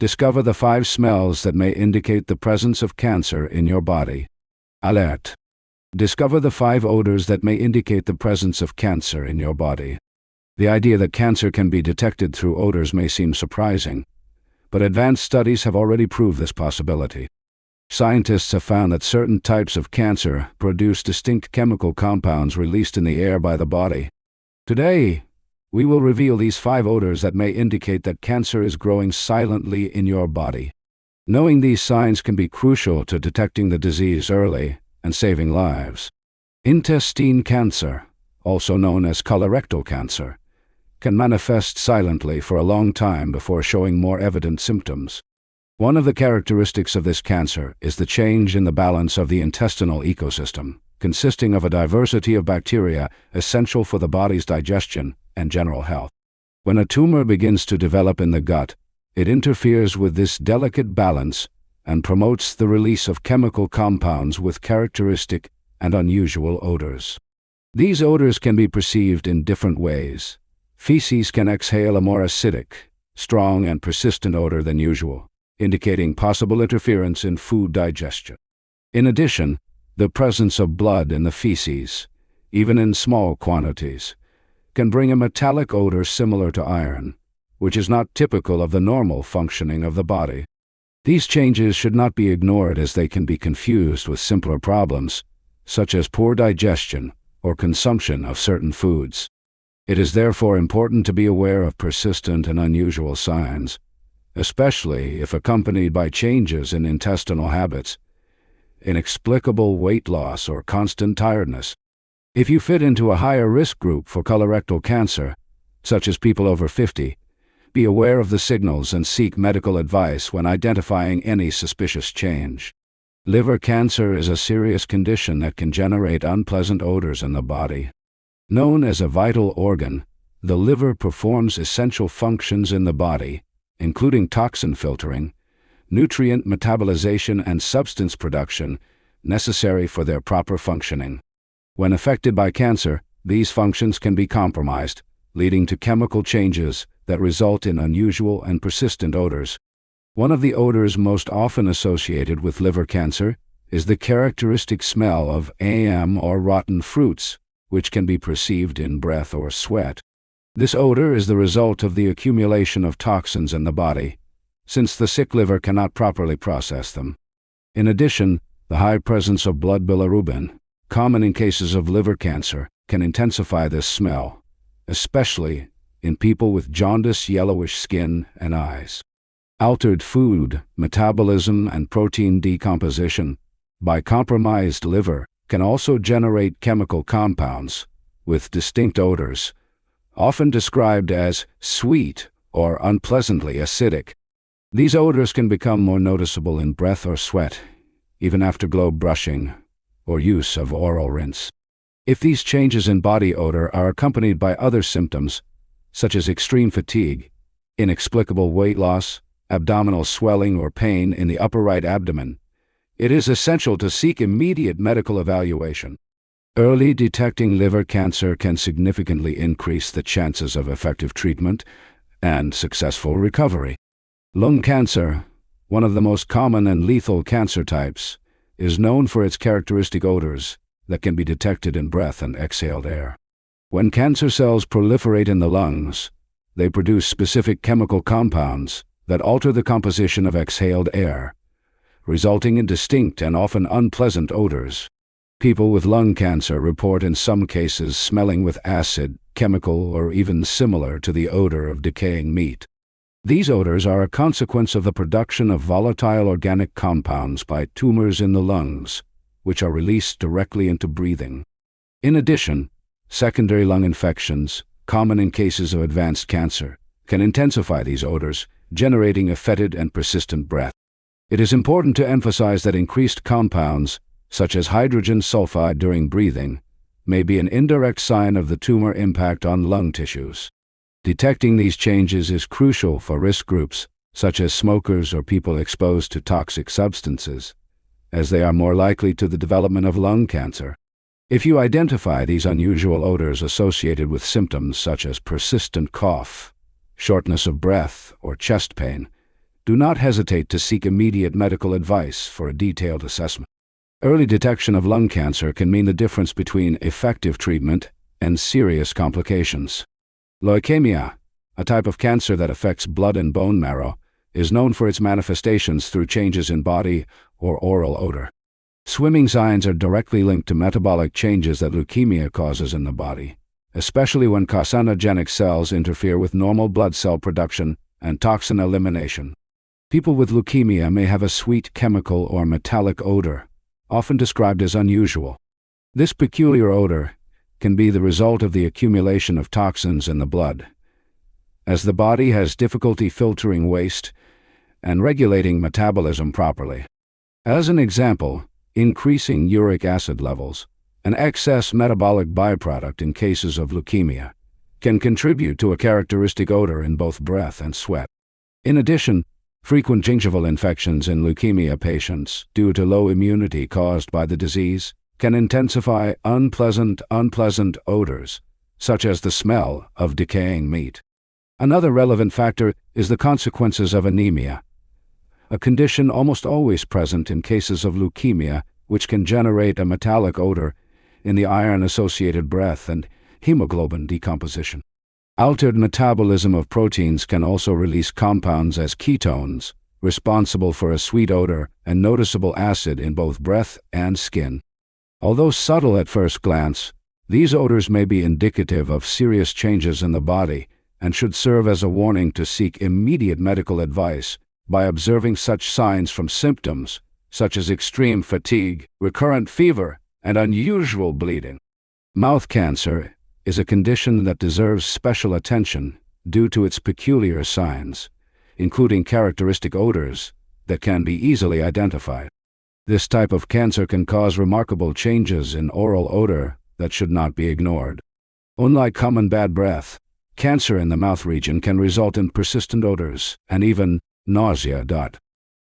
Discover the 5 smells that may indicate the presence of cancer in your body. Alert. Discover the 5 odors that may indicate the presence of cancer in your body. The idea that cancer can be detected through odors may seem surprising, but advanced studies have already proved this possibility. Scientists have found that certain types of cancer produce distinct chemical compounds released in the air by the body. Today, we will reveal these 5 odors that may indicate that cancer is growing silently in your body. Knowing these signs can be crucial to detecting the disease early and saving lives. Intestine cancer, also known as colorectal cancer, can manifest silently for a long time before showing more evident symptoms. One of the characteristics of this cancer is the change in the balance of the intestinal ecosystem, consisting of a diversity of bacteria essential for the body's digestion and general health. When a tumor begins to develop in the gut, it interferes with this delicate balance and promotes the release of chemical compounds with characteristic and unusual odors. These odors can be perceived in different ways. Feces can exhale a more acidic, strong and persistent odor than usual, indicating possible interference in food digestion. In addition, the presence of blood in the feces, even in small quantities, can bring a metallic odor similar to iron, which is not typical of the normal functioning of the body. These changes should not be ignored as they can be confused with simpler problems, such as poor digestion or consumption of certain foods. It is therefore important to be aware of persistent and unusual signs, especially if accompanied by changes in intestinal habits, inexplicable weight loss, or constant tiredness. If you fit into a higher risk group for colorectal cancer, such as people over 50, be aware of the signals and seek medical advice when identifying any suspicious change. Liver cancer is a serious condition that can generate unpleasant odors in the body. Known as a vital organ, the liver performs essential functions in the body, including toxin filtering, nutrient metabolization, and substance production necessary for their proper functioning. When affected by cancer, these functions can be compromised, leading to chemical changes that result in unusual and persistent odors. One of the odors most often associated with liver cancer is the characteristic smell of AM or rotten fruits, which can be perceived in breath or sweat. This odor is the result of the accumulation of toxins in the body, since the sick liver cannot properly process them. In addition, the high presence of blood bilirubin, common in cases of liver cancer, can intensify this smell, especially in people with jaundiced yellowish skin and eyes. Altered food, metabolism, and protein decomposition by compromised liver can also generate chemical compounds with distinct odors, often described as sweet or unpleasantly acidic. These odors can become more noticeable in breath or sweat, even after globe brushing or use of oral rinse. If these changes in body odor are accompanied by other symptoms, such as extreme fatigue, inexplicable weight loss, abdominal swelling, or pain in the upper right abdomen, it is essential to seek immediate medical evaluation. Early detecting liver cancer can significantly increase the chances of effective treatment and successful recovery. Lung cancer, one of the most common and lethal cancer types, is known for its characteristic odors that can be detected in breath and exhaled air. When cancer cells proliferate in the lungs, they produce specific chemical compounds that alter the composition of exhaled air, resulting in distinct and often unpleasant odors. People with lung cancer report in some cases smelling with acid, chemical, or even similar to the odor of decaying meat. These odors are a consequence of the production of volatile organic compounds by tumors in the lungs, which are released directly into breathing. In addition, secondary lung infections, common in cases of advanced cancer, can intensify these odors, generating a fetid and persistent breath. It is important to emphasize that increased compounds, such as hydrogen sulfide during breathing, may be an indirect sign of the tumor impact on lung tissues. Detecting these changes is crucial for risk groups, such as smokers or people exposed to toxic substances, as they are more likely to the development of lung cancer. If you identify these unusual odors associated with symptoms such as persistent cough, shortness of breath, or chest pain, do not hesitate to seek immediate medical advice for a detailed assessment. Early detection of lung cancer can mean the difference between effective treatment and serious complications. Leukemia, a type of cancer that affects blood and bone marrow, is known for its manifestations through changes in body or oral odor. Swimming signs are directly linked to metabolic changes that leukemia causes in the body, especially when carcinogenic cells interfere with normal blood cell production and toxin elimination. People with leukemia may have a sweet chemical or metallic odor, often described as unusual. This peculiar odor can be the result of the accumulation of toxins in the blood, as the body has difficulty filtering waste and regulating metabolism properly. As an example, increasing uric acid levels, an excess metabolic byproduct in cases of leukemia, can contribute to a characteristic odor in both breath and sweat. In addition, frequent gingival infections in leukemia patients, due to low immunity caused by the disease, can intensify unpleasant odors, such as the smell of decaying meat. Another relevant factor is the consequences of anemia, a condition almost always present in cases of leukemia, which can generate a metallic odor in the iron-associated breath and hemoglobin decomposition. Altered metabolism of proteins can also release compounds as ketones, responsible for a sweet odor and noticeable acid in both breath and skin. Although subtle at first glance, these odors may be indicative of serious changes in the body and should serve as a warning to seek immediate medical advice by observing such signs from symptoms such as extreme fatigue, recurrent fever, and unusual bleeding. Mouth cancer is a condition that deserves special attention due to its peculiar signs, including characteristic odors that can be easily identified. This type of cancer can cause remarkable changes in oral odor that should not be ignored. Unlike common bad breath, cancer in the mouth region can result in persistent odors and even nausea.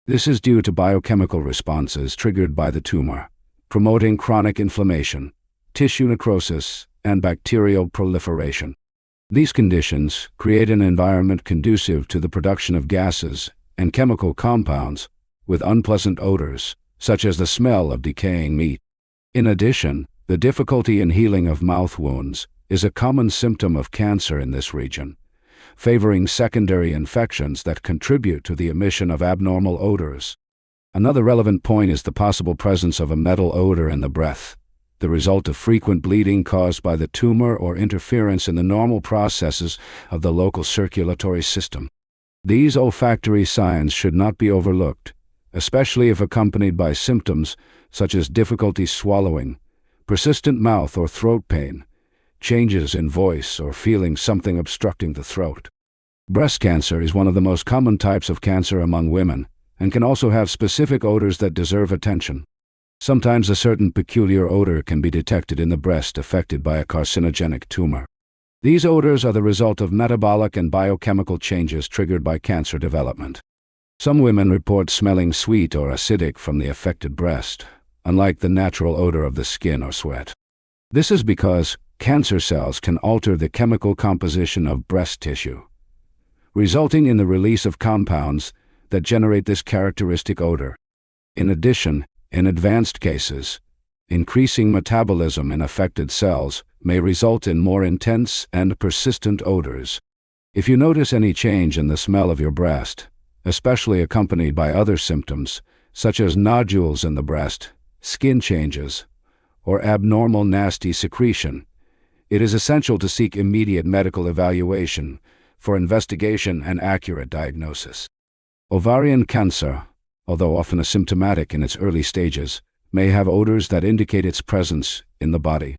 This is due to biochemical responses triggered by the tumor, promoting chronic inflammation, tissue necrosis, and bacterial proliferation. These conditions create an environment conducive to the production of gases and chemical compounds with unpleasant odors, such as the smell of decaying meat. In addition, the difficulty in healing of mouth wounds is a common symptom of cancer in this region, favoring secondary infections that contribute to the emission of abnormal odors. Another relevant point is the possible presence of a metal odor in the breath, the result of frequent bleeding caused by the tumor or interference in the normal processes of the local circulatory system. These olfactory signs should not be overlooked, especially if accompanied by symptoms such as difficulty swallowing, persistent mouth or throat pain, changes in voice, or feeling something obstructing the throat. Breast cancer is one of the most common types of cancer among women and can also have specific odors that deserve attention. Sometimes a certain peculiar odor can be detected in the breast affected by a carcinogenic tumor. These odors are the result of metabolic and biochemical changes triggered by cancer development. Some women report smelling sweet or acidic from the affected breast, unlike the natural odor of the skin or sweat. This is because cancer cells can alter the chemical composition of breast tissue, resulting in the release of compounds that generate this characteristic odor. In addition, in advanced cases, increasing metabolism in affected cells may result in more intense and persistent odors. If you notice any change in the smell of your breast, especially accompanied by other symptoms, such as nodules in the breast, skin changes, or abnormal nasty secretion, it is essential to seek immediate medical evaluation for investigation and accurate diagnosis. Ovarian cancer, although often asymptomatic in its early stages, may have odors that indicate its presence in the body.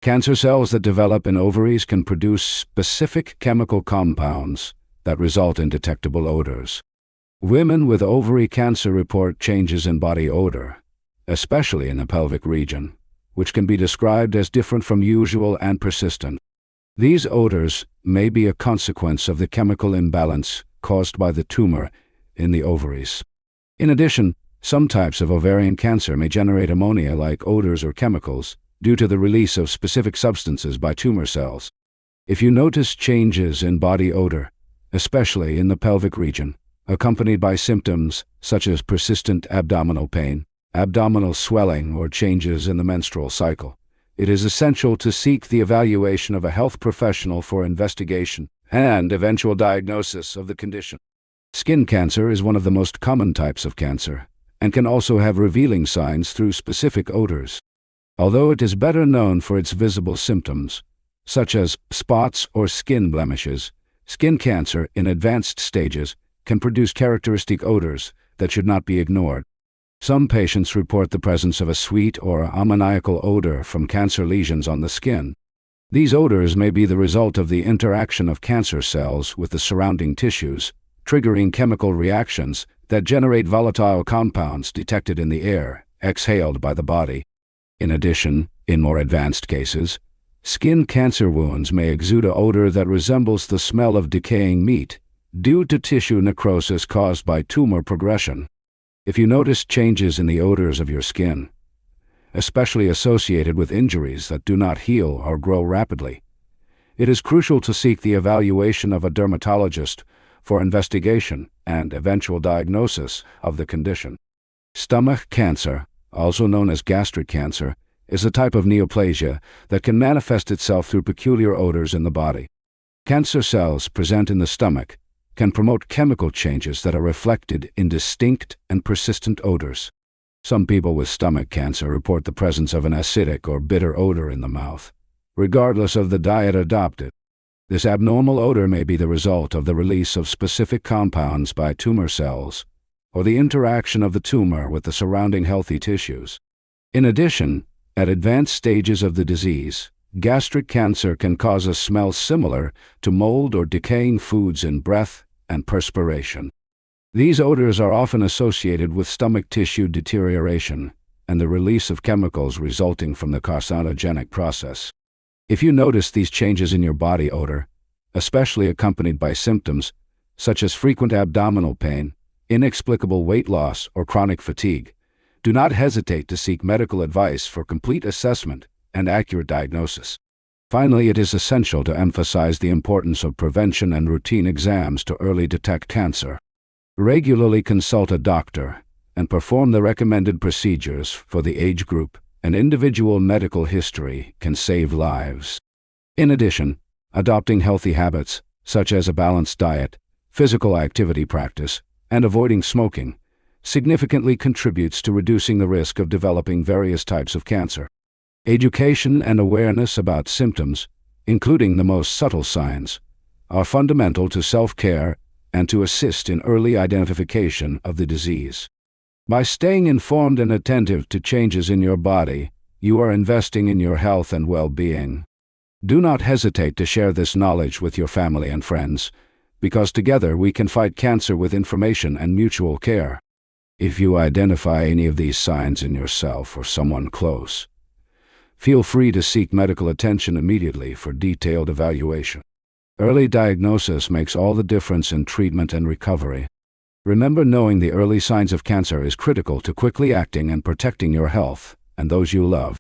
Cancer cells that develop in ovaries can produce specific chemical compounds that result in detectable odors. Women with ovary cancer report changes in body odor, especially in the pelvic region, which can be described as different from usual and persistent. These odors may be a consequence of the chemical imbalance caused by the tumor in the ovaries. In addition, some types of ovarian cancer may generate ammonia-like odors or chemicals due to the release of specific substances by tumor cells. If you notice changes in body odor, especially in the pelvic region, accompanied by symptoms such as persistent abdominal pain, abdominal swelling, or changes in the menstrual cycle. It is essential to seek the evaluation of a health professional for investigation and eventual diagnosis of the condition. Skin cancer is one of the most common types of cancer and can also have revealing signs through specific odors. Although it is better known for its visible symptoms, such as spots or skin blemishes, skin cancer in advanced stages can produce characteristic odors that should not be ignored. Some patients report the presence of a sweet or ammoniacal odor from cancer lesions on the skin. These odors may be the result of the interaction of cancer cells with the surrounding tissues, triggering chemical reactions that generate volatile compounds detected in the air, exhaled by the body. In addition, in more advanced cases, skin cancer wounds may exude an odor that resembles the smell of decaying meat due to tissue necrosis caused by tumor progression. If you notice changes in the odors of your skin, especially associated with injuries that do not heal or grow rapidly, it is crucial to seek the evaluation of a dermatologist for investigation and eventual diagnosis of the condition. Stomach cancer, also known as gastric cancer, is a type of neoplasia that can manifest itself through peculiar odors in the body. Cancer cells present in the stomach can promote chemical changes that are reflected in distinct and persistent odors. Some people with stomach cancer report the presence of an acidic or bitter odor in the mouth, regardless of the diet adopted. This abnormal odor may be the result of the release of specific compounds by tumor cells, or the interaction of the tumor with the surrounding healthy tissues. In addition, at advanced stages of the disease, gastric cancer can cause a smell similar to mold or decaying foods in breath and perspiration. These odors are often associated with stomach tissue deterioration and the release of chemicals resulting from the carcinogenic process. If you notice these changes in your body odor, especially accompanied by symptoms such as frequent abdominal pain, inexplicable weight loss, or chronic fatigue, do not hesitate to seek medical advice for complete assessment and accurate diagnosis. Finally, it is essential to emphasize the importance of prevention and routine exams to early detect cancer. Regularly consult a doctor and perform the recommended procedures for the age group and individual medical history can save lives. In addition, adopting healthy habits, such as a balanced diet, physical activity practice, and avoiding smoking, significantly contributes to reducing the risk of developing various types of cancer. Education and awareness about symptoms, including the most subtle signs, are fundamental to self-care and to assist in early identification of the disease. By staying informed and attentive to changes in your body, you are investing in your health and well-being. Do not hesitate to share this knowledge with your family and friends, because together we can fight cancer with information and mutual care. If you identify any of these signs in yourself or someone close, feel free to seek medical attention immediately for detailed evaluation. Early diagnosis makes all the difference in treatment and recovery. Remember, knowing the early signs of cancer is critical to quickly acting and protecting your health and those you love.